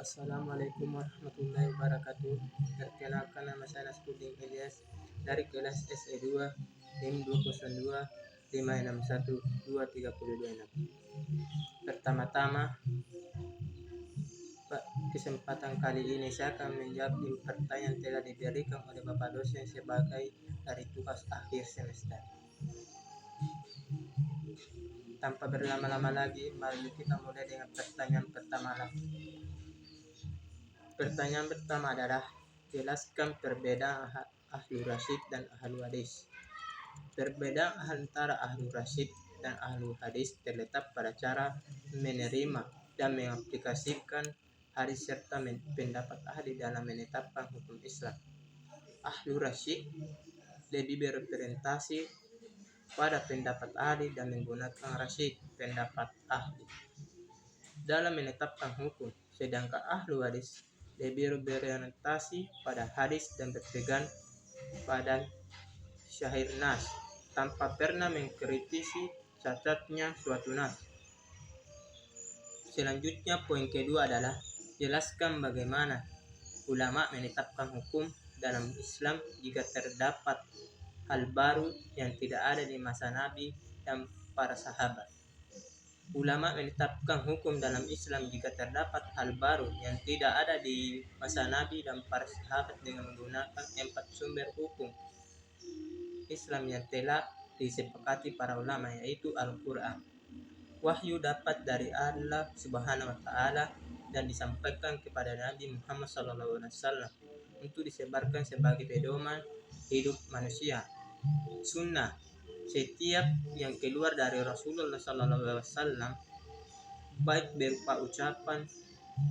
Assalamualaikum warahmatullahi wabarakatuh. Perkenalkan, nama saya Nasruddin Ilyas dari kelas SE2 NIM 202 561 2326. Pertama-tama, kesempatan kali ini saya akan menjawab pertanyaan yang telah diberikan oleh Bapak dosen sebagai dari tugas akhir semester. Tanpa berlama-lama lagi, mari kita mulai dengan pertanyaan pertama. Pertanyaan pertama adalah, jelaskan perbedaan ahlu rasyid dan ahlu hadis. Perbedaan antara ahlu rasyid dan ahlu hadis terletak pada cara menerima dan mengaplikasikan hadis serta pendapat ahli dalam menetapkan hukum Islam. Ahlu rasyid lebih berorientasi pada pendapat ahli dan menggunakan rasyid, pendapat ahli, dalam menetapkan hukum, sedangkan ahlu hadis lebih berorientasi pada hadis dan berpegang pada syahir nas tanpa pernah mengkritisi cacatnya suatu nas. Selanjutnya, poin kedua adalah, jelaskan bagaimana ulama menetapkan hukum dalam Islam jika terdapat hal baru yang tidak ada di masa Nabi dan para sahabat. Ulama menetapkan hukum dalam Islam jika terdapat hal baru yang tidak ada di masa Nabi dan para sahabat dengan menggunakan 4 sumber hukum Islam yang telah disepakati para ulama, yaitu Al-Quran. Wahyu dapat dari Allah Subhanahu wa Ta'ala dan disampaikan kepada Nabi Muhammad SAW untuk disebarkan sebagai pedoman hidup manusia. Sunnah, setiap yang keluar dari Rasulullah SAW, baik berupa ucapan,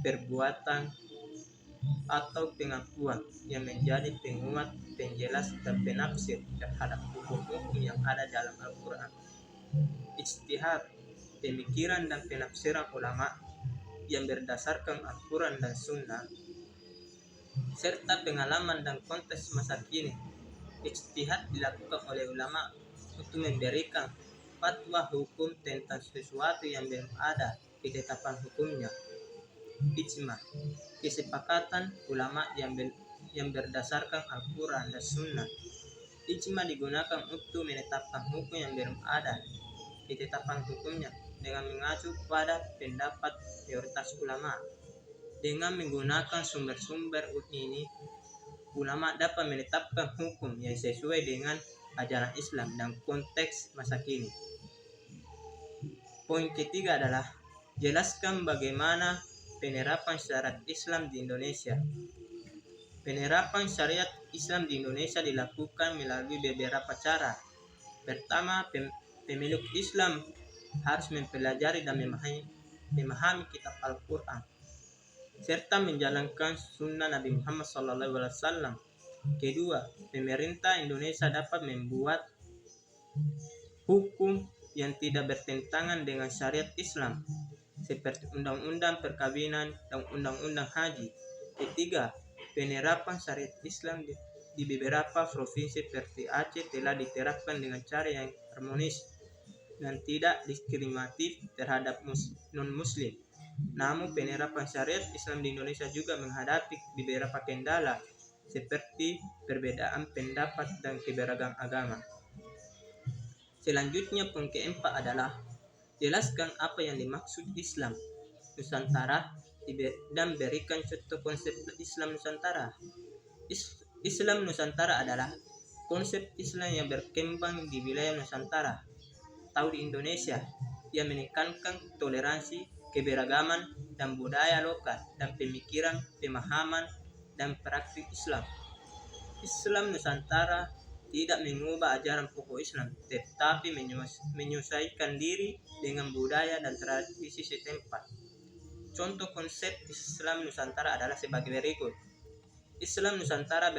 perbuatan, atau pengakuan, yang menjadi penguat, penjelas, dan penafsir terhadap hukum-hukum yang ada dalam Al-Quran. Ijtihad, pemikiran dan penafsiran ulama yang berdasarkan Al-Quran dan Sunnah, serta pengalaman dan konteks masa kini. Ijtihad dilakukan oleh ulama untuk memberikan fatwa hukum tentang sesuatu yang belum ada ketetapan hukumnya. Ijma, kesepakatan ulama yang berdasarkan Al-Quran dan Sunnah. Ijma digunakan untuk menetapkan hukum yang belum ada ketetapan hukumnya dengan mengacu pada pendapat mayoritas ulama. Dengan menggunakan sumber-sumber ini, ulama dapat menetapkan hukum yang sesuai dengan ajaran Islam dan konteks masa kini. Poin ketiga adalah, jelaskan bagaimana penerapan syariat Islam di Indonesia. Penerapan syariat Islam di Indonesia dilakukan melalui beberapa cara. Pertama, pemeluk Islam harus mempelajari dan memahami kitab Al-Quran serta menjalankan sunnah Nabi Muhammad SAW. Kedua, pemerintah Indonesia dapat membuat hukum yang tidak bertentangan dengan syariat Islam, seperti undang-undang perkawinan dan undang-undang haji. Ketiga, penerapan syariat Islam di beberapa provinsi seperti Aceh telah diterapkan dengan cara yang harmonis dan tidak diskriminatif terhadap non-muslim. Namun penerapan syariat Islam di Indonesia juga menghadapi beberapa kendala seperti perbedaan pendapat dan keberagaman agama. Selanjutnya, poin keempat adalah, jelaskan apa yang dimaksud Islam Nusantara dan berikan contoh konsep Islam Nusantara. Islam Nusantara adalah konsep Islam yang berkembang di wilayah Nusantara atau di Indonesia, yang menekankan toleransi, keberagaman, dan budaya lokal, dan pemikiran, pemahaman, dan praktik Islam. Islam Nusantara tidak mengubah ajaran pokok Islam, tetapi menyesuaikan diri dengan budaya dan tradisi setempat. Contoh konsep Islam Nusantara adalah sebagai berikut. Islam Nusantara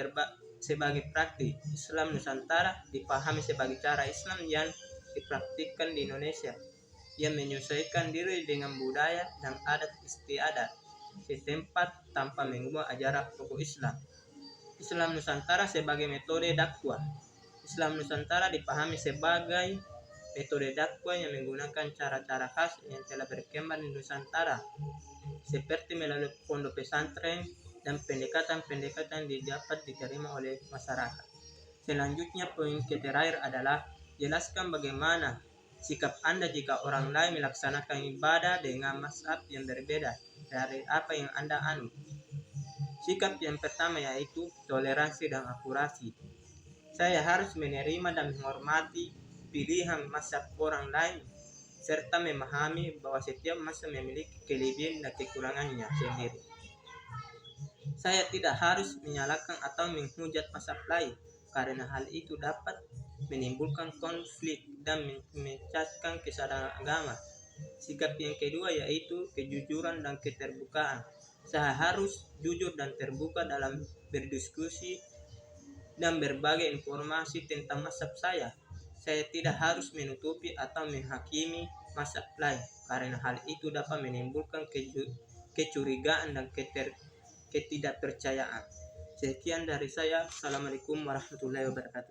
sebagai praktik. Islam Nusantara dipahami sebagai cara Islam yang dipraktikkan di Indonesia, yang menyesuaikan diri dengan budaya dan adat istiadat setempat tanpa mengubah ajaran pokok Islam. Islam Nusantara sebagai metode dakwah. Islam Nusantara dipahami sebagai metode dakwah yang menggunakan cara-cara khas yang telah berkembang di Nusantara, seperti melalui pondok pesantren dan pendekatan-pendekatan dapat diterima oleh masyarakat. Selanjutnya, poin terakhir adalah jelaskan bagaimana sikap Anda jika orang lain melaksanakan ibadah dengan mazhab yang berbeda dari apa yang Anda anut. Sikap yang pertama yaitu toleransi dan akurasi. Saya harus menerima dan menghormati pilihan mazhab orang lain, serta memahami bahwa setiap mazhab memiliki kelebihan dan kekurangannya sendiri. Saya tidak harus menyalahkan atau menghujat mazhab lain, karena hal itu dapat menimbulkan konflik dan memecahkan kesadaran agama. Sikap yang kedua yaitu kejujuran dan keterbukaan. Saya harus jujur dan terbuka dalam berdiskusi dan berbagi informasi tentang mazhab saya. Saya tidak harus menutupi atau menghakimi mazhab lain, karena hal itu dapat menimbulkan kecurigaan dan ketidakpercayaan. Sekian dari saya. Assalamualaikum warahmatullahi wabarakatuh.